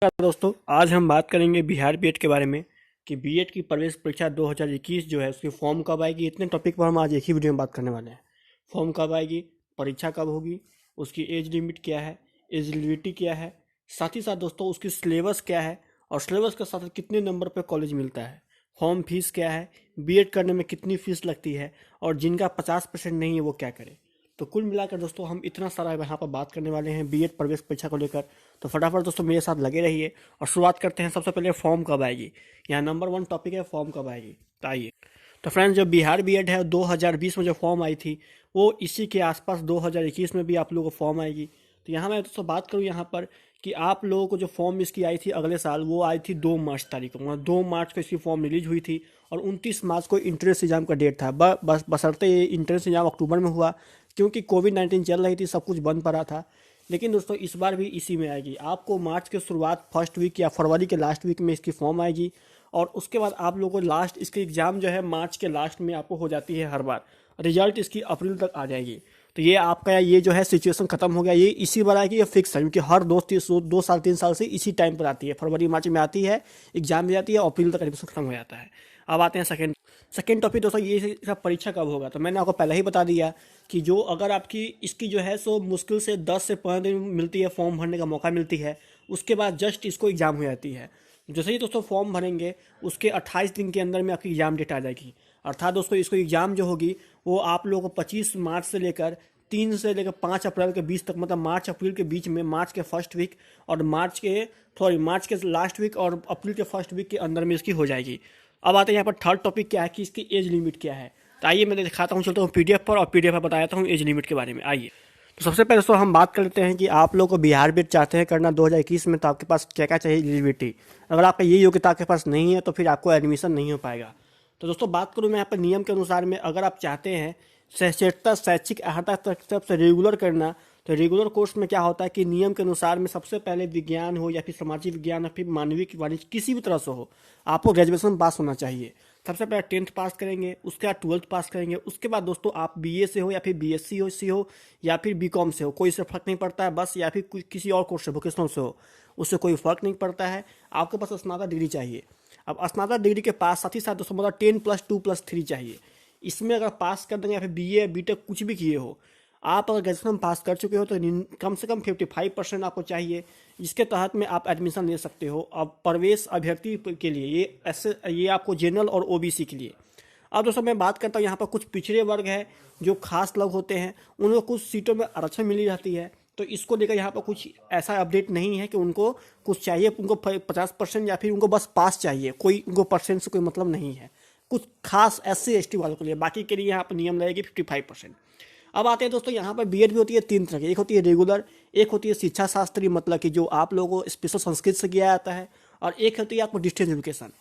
दोस्तों, आज हम बात करेंगे बिहार बीएड के बारे में कि बीएड की प्रवेश परीक्षा 2021 जो है उसकी फॉर्म कब आएगी। इतने टॉपिक पर हम आज एक ही वीडियो में बात करने वाले हैं। फॉर्म कब आएगी, परीक्षा कब होगी, उसकी एज लिमिट क्या है, एलिजिबिलिटी क्या है, साथ ही साथ दोस्तों उसकी सिलेबस क्या है और सिलेबस के साथ कितने नंबर पर कॉलेज मिलता है, फॉर्म फीस क्या है, बीएड करने में कितनी फीस लगती है और जिनका 50% नहीं है वो क्या करे। तो कुल मिलाकर दोस्तों हम इतना सारा यहाँ पर बात करने वाले हैं बीएड प्रवेश परीक्षा को लेकर। तो फटाफट दोस्तों मेरे साथ लगे रहिए और शुरुआत करते हैं। सबसे पहले फॉर्म कब आएगी, यहाँ नंबर 1 टॉपिक है फॉर्म कब आएगी। तो आइए, तो फ्रेंड्स जो बिहार बीएड है 2020 में जो फॉर्म आई थी वो इसी के आसपास 2021 में भी आप लोगों को फॉर्म आएगी। तो यहाँ मैं दोस्तों बात करूँ यहाँ पर कि आप लोगों को जो फॉर्म इसकी आई थी अगले साल, वो आई थी 2 मार्च तारीख को, मतलब 2 मार्च को इसकी फॉर्म रिलीज हुई थी और 29 मार्च को इंट्रेंस एग्जाम का डेट था। बशर्ते ये इंट्रेंस एग्जाम अक्टूबर में हुआ क्योंकि कोविड-19 चल रही थी, सब कुछ बंद पड़ा था। लेकिन दोस्तों इस बार भी इसी में आएगी। आपको मार्च के शुरुआत फर्स्ट वीक या फरवरी के लास्ट वीक में इसकी फॉर्म आएगी और उसके बाद आप लोगों को लास्ट इसकी एग्ज़ाम जो है मार्च के लास्ट में आपको हो जाती है हर बार। रिजल्ट इसकी अप्रैल तक आ जाएगी। तो ये आपका ये जो है सिचुएशन खत्म हो गया। ये इसी बार आएगी, ये फिक्स है क्योंकि हर 2 साल 3 साल से इसी टाइम पर आती है। फरवरी मार्च में आती है, एग्जाम दी जाती है, अप्रैल तक एडमिशन खत्म हो जाता है। अब आते हैं सेकेंड टॉपिक दोस्तों, ये सब परीक्षा कब होगा। तो मैंने आपको पहले ही बता दिया कि जो अगर आपकी इसकी जो है सो मुश्किल से 10 से 15 दिन मिलती है, फॉर्म भरने का मौका मिलती है, उसके बाद जस्ट इसको एग्ज़ाम हो जाती है। जैसे ही दोस्तों फॉर्म भरेंगे उसके 28 दिन के अंदर में आपकी एग्ज़ाम डेट आ जाएगी। अर्थात दोस्तों इसको एग्ज़ाम जो होगी वो आप लोगों को 25 मार्च से लेकर 3 से लेकर 5 अप्रैल के बीच तक, मतलब मार्च अप्रैल के बीच में, मार्च के फर्स्ट वीक और मार्च के लास्ट वीक और अप्रैल के फर्स्ट वीक के अंदर में इसकी हो जाएगी। अब आते हैं यहाँ पर थर्ड टॉपिक क्या है कि इसकी एज लिमिट क्या है। तो आइए मैं दिखाता हूँ, चलता हूँ पीडीएफ पर और पीडीएफ पर बताता हूँ एज लिमिट के बारे में। आइए, तो सबसे पहले दोस्तों हम बात कर लेते हैं कि आप लोग को बिहार बीएड चाहते हैं करना 2021 में, तो आपके पास क्या क्या चाहिए एलिजिबिलिटी। अगर आपका ये योग्यता आपके पास नहीं है तो फिर आपको एडमिशन नहीं हो पाएगा। तो दोस्तों बात करूँ मैं यहाँ पर नियम के अनुसार में, अगर आप चाहते हैं सचेतता शैक्षिक अर्हता तक से रेगुलर करना, तो रेगुलर कोर्स में क्या होता है कि नियम के अनुसार में सबसे पहले विज्ञान हो या फिर सामाजिक विज्ञान या फिर मानविक वाणिज्य किसी भी तरह से हो, आपको ग्रेजुएशन पास होना चाहिए। सबसे पहले 10th पास करेंगे, उसके बाद 12th पास करेंगे, उसके बाद दोस्तों आप बीए से हो या फिर बीएससी हो या फिर बीकॉम से हो, कोई इससे फर्क नहीं पड़ता है बस, या फिर किसी और कोर्स से वोकेशनल से हो, उससे कोई फर्क नहीं पड़ता है। आपके पास स्नातक डिग्री चाहिए। अब स्नातक डिग्री के पास साथ ही साथ दोस्तों मतलब 10+2+3 चाहिए। इसमें अगर पास कर देंगे या फिर बीए बीटेक कुछ भी किए हो, आप अगर ग्रेजुएशन पास कर चुके हो तो कम से कम 55% आपको चाहिए। इसके तहत में आप एडमिशन ले सकते हो। अब प्रवेश अभ्यर्थी के लिए ये आपको जनरल और ओबीसी के लिए। अब दोस्तों मैं बात करता हूँ यहाँ पर कुछ पिछड़े वर्ग है जो खास लोग होते हैं, उनको कुछ सीटों में आरक्षण मिली रहती है। तो इसको लेकर यहाँ पर कुछ ऐसा अपडेट नहीं है कि उनको कुछ चाहिए, उनको 50% या फिर उनको बस पास चाहिए, कोई उनको परसेंट से कोई मतलब नहीं है। कुछ खास SC ST वालों के लिए, बाकी के लिए यहाँ पर नियम रहेगी 55%। अब आते हैं दोस्तों यहाँ पर बीएड भी होती है 3 तरह की, एक होती है रेगुलर, एक होती है शिक्षा शास्त्री मतलब कि जो आप लोगों को स्पेशल संस्कृत से किया जाता है, और एक होती है आपको डिस्टेंस एजुकेशन।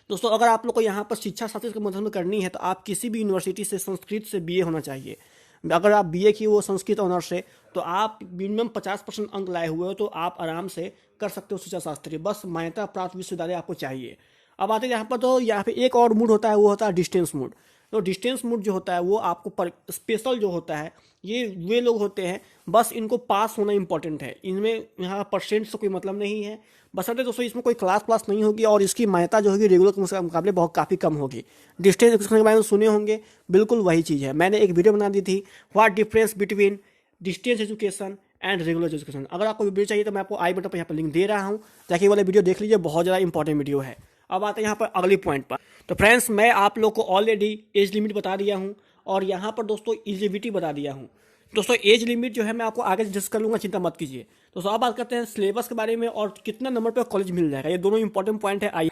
दोस्तों अगर आप लोग को यहाँ पर शिक्षा शास्त्री के मध्य में करनी है तो आप किसी भी यूनिवर्सिटी से संस्कृत से बीए होना चाहिए। अगर आप बीए की वो संस्कृत ऑनर से, तो आप मिनिमम 50% अंक लाए हुए हो तो आप आराम से कर सकते हो शिक्षा शास्त्री, बस मान्यता प्राप्त विश्वविद्यालय आपको चाहिए। अब आते हैं यहाँ पर, तो यहाँ पे एक और मूड होता है, वो होता है डिस्टेंस मूड। तो डिस्टेंस मूड जो होता है वो आपको स्पेशल जो होता है, ये वे लोग होते हैं बस इनको पास होना इंपॉर्टेंट है, इनमें यहाँ परसेंट से कोई मतलब नहीं है। बशर्ते दोस्तों इसमें कोई क्लास नहीं होगी और इसकी मान्यता जो होगी रेगुलर के मुकाबले बहुत काफ़ी कम होगी। डिस्टेंस एजुकेशन के बारे में सुने होंगे, बिल्कुल वही चीज़ है। मैंने एक वीडियो बना दी थी, what difference between distance education and regular education. अगर आपको वीडियो चाहिए तो मैं आपको आई बटन पर यहाँ पर लिंक दे रहा हूँ, ताकि वाला वीडियो देख लीजिए, बहुत ज़्यादा इंपॉर्टेंट वीडियो है। अब आते हैं यहाँ पर अगली पॉइंट पर। तो फ्रेंड्स मैं आप लोग को ऑलरेडी एज लिमिट बता दिया हूँ और यहाँ पर दोस्तों एलिजिबिलिटी बता दिया हूँ। दोस्तों एज लिमिट जो है मैं आपको आगे डिस्कस कर लूँगा, चिंता मत कीजिए। दोस्तों अब बात करते हैं सिलेबस के बारे में और कितना नंबर पर कॉलेज मिल जाएगा, ये दोनों इंपॉर्टेंट पॉइंट है। आइए,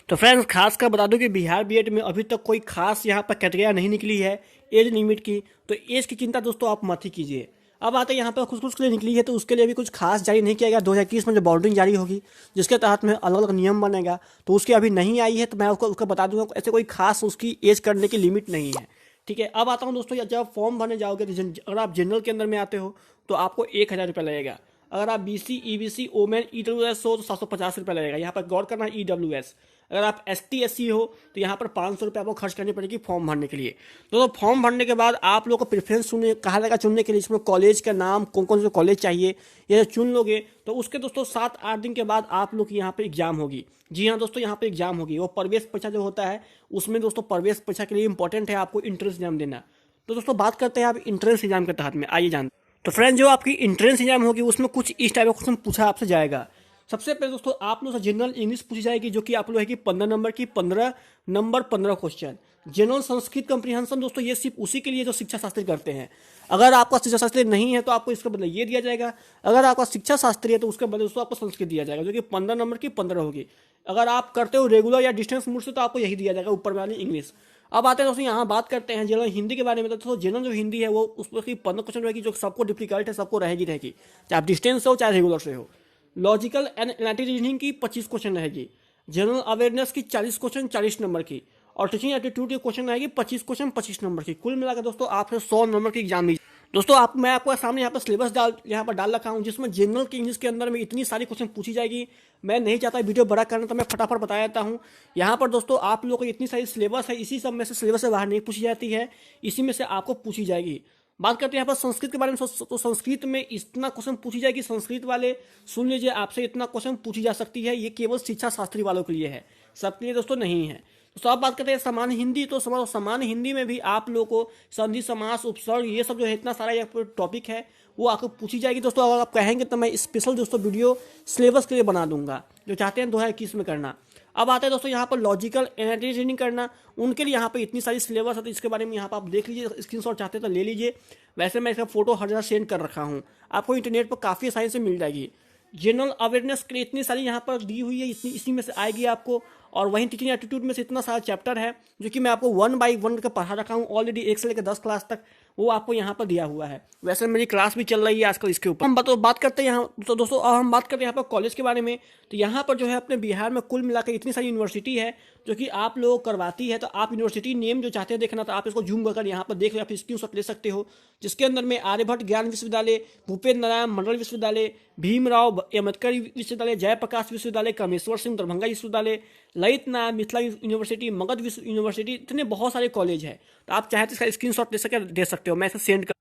तो फ्रेंड्स खासकर बता दूं कि बिहार बीएड में अभी तक कोई खास यहाँ पर कैटेगरी नहीं निकली है एज लिमिट की, तो एज की चिंता दोस्तों आप मत ही कीजिए। अब आते हैं यहाँ पर कुछ के लिए निकली है, तो उसके लिए भी कुछ खास जारी नहीं किया गया। 2021 में जो बाउंड्रिंग जारी होगी जिसके तहत में अलग अलग नियम बनेगा, तो उसकी अभी नहीं आई है, तो मैं आपको उसका बता दूंगा। ऐसे कोई खास उसकी एज करने की लिमिट नहीं है, ठीक है। अब आता हूँ दोस्तों, जब फॉर्म भरने जाओगे तो अगर आप जनरल के अंदर में आते हो तो आपको 1,000 रुपये लगेगा। अगर आप BC EBC ओमेन EWS हो तो 750 रुपये लगेगा। यहाँ पर गौर करना EWS। अगर आप ST SC हो तो यहाँ पर 500 रुपये आपको खर्च करनी पड़ेगी फॉर्म भरने के लिए। तो फॉर्म भरने के बाद आप लोग को प्रेफरेंस कहा जाएगा चुनने के लिए, इसमें कॉलेज का नाम, कौन कौन से कॉलेज चाहिए, ये चुन लोगे तो उसके दोस्तों 7-8 दिन के बाद आप लोग की यहाँ पर एग्जाम होगी। जी हाँ दोस्तों, यहाँ पे एग्जाम होगी। वो प्रवेश परीक्षा जो होता है उसमें दोस्तों प्रवेश परीक्षा के लिए इंपॉर्टेंट है आपको इंट्रेंस एग्जाम देना। तो दोस्तों बात करते हैं आप इंट्रेंस एग्जाम के तहत में, आइए जानते। तो फ्रेंड, जो आपकी इंट्रेंस एग्जाम होगी उसमें कुछ इस टाइप का क्वेश्चन पूछा आपसे जाएगा। सबसे पहले दोस्तों आप लोग से जनरल इंग्लिश पूछी जाएगी, जो कि आप लोग है कि 15 नंबर की 15 क्वेश्चन। जनरल संस्कृत कंप्रीहेंशन दोस्तों ये सिर्फ उसी के लिए जो शिक्षा शास्त्री करते हैं। अगर आपका शिक्षा शास्त्री नहीं है तो आपको इसका बदले ये दिया जाएगा। अगर आपका शिक्षा शास्त्री है तो उसके बदले दोस्तों आपको संस्कृत दिया जाएगा, जो कि 15 नंबर की 15 होगी। अगर आप करते हो रेगुलर या डिस्टेंस मोड से तो आपको यही दिया जाएगा, ऊपर वाली इंग्लिश। अब आते हैं दोस्तों यहाँ बात करते हैं जनरल हिंदी के बारे में। तो दोस्तों जनरल जो हिंदी है वो उसकी 15 क्वेश्चन रहेगी, जो सबको डिफिकल्ट है, सबको रहेगी, चाहे आप डिस्टेंस से हो चाहे रेगुलर से हो। लॉजिकल एंड एनालिटिकल रीजनिंग की 25 क्वेश्चन रहेगी। जनरल अवेयरनेस की 40 क्वेश्चन 40 नंबर की, और टीचिंग एप्टीट्यूड की क्वेश्चन रहेगी 25 क्वेश्चन 25 नंबर की। कुल मिलाकर दोस्तों आपसे 100 नंबर की एग्जाम ली। दोस्तों मैं आपको सामने यहाँ पर सिलेबस यहाँ पर डाल रखा हूँ, जिसमें जनरल की इंग्लिश के अंदर में इतनी सारी क्वेश्चन पूछी जाएगी। मैं नहीं चाहता वीडियो बड़ा करना, तो मैं फटाफट बता देता हूँ। यहाँ पर दोस्तों आप लोगों को इतनी सारी सिलेबस है, इसी सब में से सिलेबस से बाहर नहीं पूछी जाती है, इसी में से आपको पूछी जाएगी। बात करते हैं यहाँ पर संस्कृत के बारे में। तो संस्कृत में इतना क्वेश्चन पूछी जाएगी, संस्कृत वाले सुन लीजिए, आपसे इतना क्वेश्चन पूछी जा सकती है। ये केवल शिक्षा शास्त्री वालों के लिए है, सबके लिए दोस्तों नहीं है। तो आप बात करते हैं सामान्य हिंदी। तो सामान्य हिंदी में भी आप लोगों को संधि, समास, उपसर्ग, ये सब जो है इतना सारा ये टॉपिक है वो आपको पूछी जाएगी दोस्तों। अगर आप कहेंगे तो मैं स्पेशल दोस्तों वीडियो सिलेबस के लिए बना दूंगा, जो चाहते हैं 2021 में करना। अब आते हैं दोस्तों यहाँ पर लॉजिकल एनालिटिकल रीजनिंग करना, उनके लिए यहाँ पर इतनी सारी सिलेबस है, तो इसके बारे में यहाँ पर आप देख लीजिए, स्क्रीनशॉट चाहते हैं तो ले लीजिए। वैसे मैं इसका फोटो हर जगह सेंड कर रखा हूँ, आपको इंटरनेट पर काफ़ी आसानी से मिल जाएगी। जनरल अवेयरनेस के लिए इतनी सारी यहाँ पर दी हुई है, इसी में से आएगी आपको। और वहीं टीचिंग एप्टीट्यूड में से इतना सारा चैप्टर है, जो कि मैं आपको 1 बाई 1 का पढ़ा रखा हूँ ऑलरेडी, 1 से लेकर 10 क्लास तक, वो आपको यहाँ पर दिया हुआ है। वैसे मेरी क्लास भी चल रही है आजकल इसके ऊपर। हम बात करते हैं यहाँ तो दोस्तों, और हम बात करते हैं यहाँ पर कॉलेज के बारे में। तो यहाँ पर जो है अपने बिहार में कुल मिलाकर इतनी सारी यूनिवर्सिटी है जो कि आप लोग करवाती है। तो आप यूनिवर्सिटी नेम जो चाहते हैं देखना, तो आप इसको जूम कर यहाँ पर देख या फिर स्क्रीनशॉट ले सकते हो, जिसके अंदर में आर्यभट्ट ज्ञान विश्वविद्यालय, भूपेन्द्र नारायण मंडल विश्वविद्यालय, भीमराव अम्बेडकर विश्वविद्यालय, जयप्रकाश विश्वविद्यालय, कामेश्वर सिंह दरभंगा विश्वविद्यालय, ललित नारायण मिथिला यूनिवर्सिटी, मगध विश्व यूनिवर्सिटी, इतने बहुत सारे कॉलेज है। तो आप चाहे तो इसका स्क्रीनशॉट दे सकते हो, मैं इसे सेंड कर।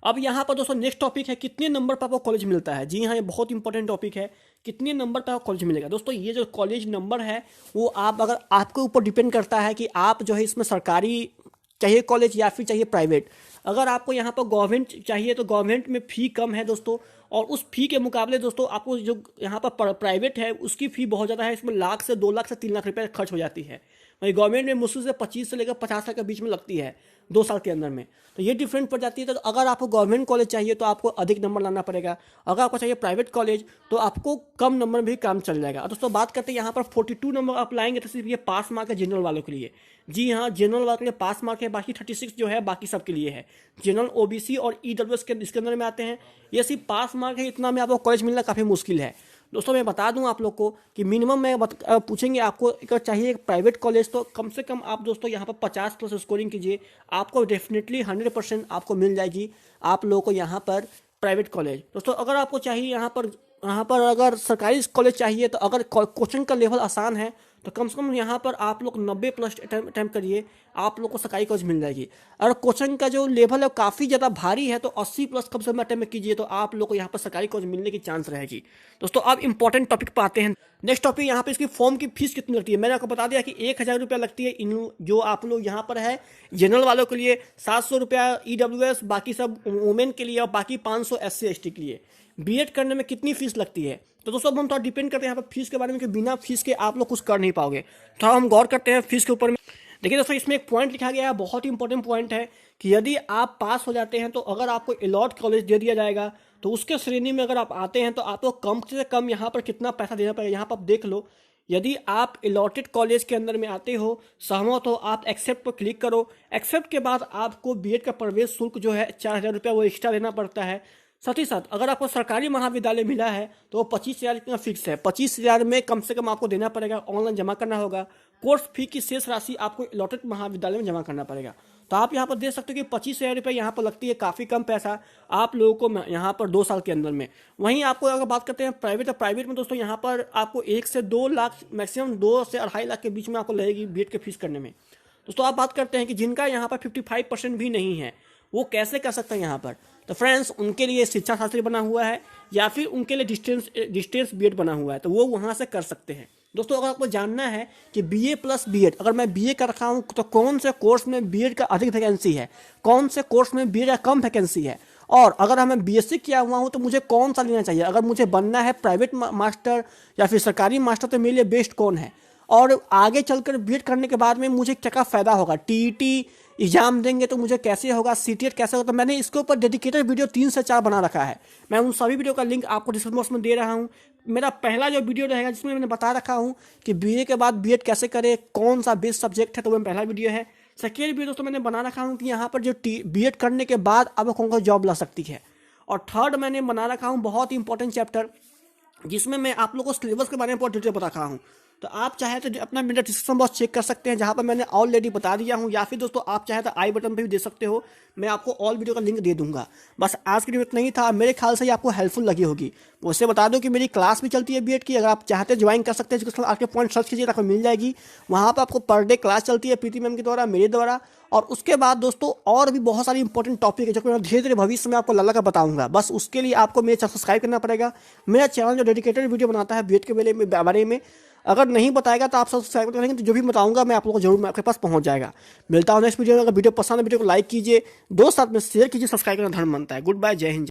अब यहाँ पर दोस्तों नेक्स्ट टॉपिक है, कितने नंबर पर आपको कॉलेज मिलता है। जी हाँ, ये बहुत इंपॉर्टेंट टॉपिक है, कितने नंबर पर आपको कॉलेज मिलेगा। दोस्तों ये जो कॉलेज नंबर है वो अगर आपके ऊपर डिपेंड करता है कि आप जो है इसमें सरकारी चाहिए कॉलेज या फिर चाहिए प्राइवेट। अगर आपको यहाँ पर गवर्नमेंट चाहिए तो गवर्नमेंट में फ़ी कम है दोस्तों, और उस फी के मुकाबले दोस्तों आपको जो यहाँ पर प्राइवेट है उसकी फ़ी बहुत ज़्यादा है। इसमें लाख से 2 लाख से 3 लाख रुपये खर्च हो जाती है। वही गवर्नमेंट में मुश्किल से 25 से लेकर 50 लाख के बीच में लगती है 2 साल के अंदर में। तो ये डिफरेंट पड़ जाती है। तो अगर आपको गवर्नमेंट कॉलेज चाहिए तो आपको अधिक नंबर लाना पड़ेगा, अगर आपको चाहिए प्राइवेट कॉलेज तो आपको कम नंबर भी काम चल जाएगा। दोस्तों बात करते हैं यहाँ पर 42 नंबर आप लाएंगे तो सिर्फ ये पास मार्क है जनरल वालों के लिए। जी हाँ, जनरल वालों के लिए पास मार्क है, बाकी 36 जो है बाकी सबके लिए है। जनरल OBC और EWS के इसके अंदर में आते हैं, ये सिर्फ पास मार्क है, इतना में आपको कॉलेज मिलना काफ़ी मुश्किल है। दोस्तों मैं बता दूं आप लोग को कि मिनिमम पूछेंगे आपको अगर चाहिए एक प्राइवेट कॉलेज तो कम से कम आप दोस्तों यहाँ पर 50+ स्कोरिंग कीजिए, आपको डेफिनेटली 100% आपको मिल जाएगी आप लोगों को यहाँ पर प्राइवेट कॉलेज। दोस्तों अगर आपको चाहिए यहाँ पर अगर सरकारी कॉलेज चाहिए तो अगर क्वेश्चन का लेवल आसान है तो कम से कम यहाँ पर आप लोग 90+ अटैम्प्ट करिए, आप लोग को सरकारी कॉलेज मिल जाएगी। अगर क्वेश्चन का जो लेवल है काफ़ी ज़्यादा भारी है तो 80+ कम से कम अटैम्प्ट कीजिए, तो आप लोग को यहाँ पर सरकारी कॉलेज मिलने की चांस रहेगी। दोस्तों अब इंपॉर्टेंट टॉपिक पर आते हैं। नेक्स्ट टॉपिक यहाँ पे इसकी फॉर्म की फीस कितनी लगती है। मैंने आपको बता दिया कि 1000 रुपया लगती है जो आप लोग यहाँ पर है जनरल वालों के लिए, 700 रुपया EWS, बाकी सब वुमेन के लिए, और बाकी 500 SC ST के लिए। BEd करने में कितनी फीस लगती है तो दोस्तों हम थोड़ा डिपेंड करते हैं यहाँ पर फीस के बारे में कि बिना फीस के आप लोग कुछ कर नहीं पाओगे। थोड़ा हम गौर करते हैं फीस के ऊपर में। देखिए दोस्तों इसमें एक पॉइंट लिखा गया है, बहुत ही इंपॉर्टेंट पॉइंट है कि यदि आप पास हो जाते हैं तो अगर आपको अलॉट कॉलेज दे दिया जाएगा तो उसके श्रेणी में अगर आप आते हैं तो आपको कम से कम यहाँ पर कितना पैसा देना पड़ेगा। यहाँ पर आप देख लो, यदि आप अलॉटेड कॉलेज के अंदर में आते हो, सहमत हो, आप एक्सेप्ट पर क्लिक करो। एक्सेप्ट के बाद आपको BEd का प्रवेश शुल्क जो है 4000 रुपया वो एक्स्ट्रा देना पड़ता है। साथ ही साथ अगर आपको सरकारी महाविद्यालय मिला है तो वो 25,000 इतना फिक्स है। 25,000 में कम से कम आपको देना पड़ेगा, ऑनलाइन जमा करना होगा। कोर्स फी की शेष राशि आपको अलॉटेड महाविद्यालय में जमा करना पड़ेगा। तो आप यहाँ पर देख सकते हो कि 25,000 रुपये यहाँ पर लगती है, काफ़ी कम पैसा आप लोगों को यहाँ पर 2 साल के अंदर में। वहीं आपको अगर बात करते हैं प्राइवेट, तो प्राइवेट में दोस्तों यहाँ पर आपको 1 से 2 लाख, मैक्सिमम 2 से 2.5 लाख के बीच में आपको लगेगी बीएड की फीस करने में। दोस्तों आप बात करते हैं कि जिनका यहाँ पर 55% भी नहीं है वो कैसे कर सकते हैं यहाँ पर। तो फ्रेंड्स, उनके लिए शिक्षा शास्त्री बना हुआ है या फिर उनके लिए डिस्टेंस बीएड बना हुआ है, तो वो वहाँ से कर सकते हैं। दोस्तों अगर आपको जानना है कि बीए प्लस बीएड, अगर मैं बीए कर रखा हूँ तो कौन से कोर्स में बीएड का अधिक वैकेंसी है, कौन से कोर्स में बीएड का कम वैकेंसी है, और अगर हमें बीएससी किया हुआ हूँ तो मुझे कौन सा लेना चाहिए, अगर मुझे बनना है प्राइवेट मास्टर या फिर सरकारी मास्टर तो मेरे लिए बेस्ट कौन है, और आगे चलकर बीएड करने के बाद में मुझे क्या क्या फ़ायदा होगा, टीईटी एग्जाम देंगे तो मुझे कैसे होगा, सीटीएट कैसे होगा, तो मैंने इसके ऊपर डेडिकेटेड वीडियो 3 से 4 बना रखा है। मैं उन सभी वीडियो का लिंक आपको डिस्क्रिप्शन बॉक्स में दे रहा हूँ। मेरा पहला जो वीडियो रहेगा जिसमें मैंने बता रखा हूँ कि बीए के बाद बीएड कैसे करें, कौन सा बेस्ट सब्जेक्ट है, तो वो पहला वीडियो है। सेकेंड वीडियो दोस्तों मैंने बना रखा हूँ कि यहाँ पर जो बीएड करने के बाद आपको कौन कौन जॉब ला सकती है। और थर्ड मैंने बना रखा हूँ बहुत ही इंपॉर्टेंट चैप्टर, जिसमें मैं आप लोगों को सिलेबस के बारे में बहुत डिटेल बता रखा हूँ। तो आप चाहे तो अपना मेरा डिस्क्रिप्शन बॉक्स चेक कर सकते हैं, जहाँ पर मैंने ऑलरेडी बता दिया हूँ, या फिर दोस्तों आप चाहे तो आई बटन पे भी दे सकते हो, मैं आपको ऑल वीडियो का लिंक दे दूंगा। बस आज की वीडियो इतना ही था, मेरे ख्याल से ये आपको हेल्पफुल लगी होगी। उससे बता दो कि मेरी क्लास भी चलती है बीएड की, अगर आप चाहते हैं ज्वाइन कर सकते हैं, जिसके आपके पॉइंट सर्च कीजिए आपको मिल जाएगी। वहाँ पर आपको पर डे क्लास चलती है प्रीति मैम के द्वारा, मेरे द्वारा। और उसके बाद दोस्तों और भी बहुत सारी इंपॉर्टेंट टॉपिक है जो कि मैं धीरे धीरे भविष्य में आपको लल्ला का बताऊंगा। बस उसके लिए आपको मेरे चैनल सब्सक्राइब करना पड़ेगा। मेरा चैनल जो डेडिकेटेड वीडियो बनाता है बीएड के बारे में, अगर नहीं बताएगा तो आप सब्सक्राइब करेंगे तो जो भी बताऊंगा मैं आप लोगों को जरूर आपके पास पहुंच जाएगा। मिलता हूं नेक्स्ट वीडियो में। अगर वीडियो पसंद है वीडियो को लाइक कीजिए, दोस्त साथ में शेयर कीजिए, सब्सक्राइब करना धर्म बनता है। गुड बाय, जय हिंद।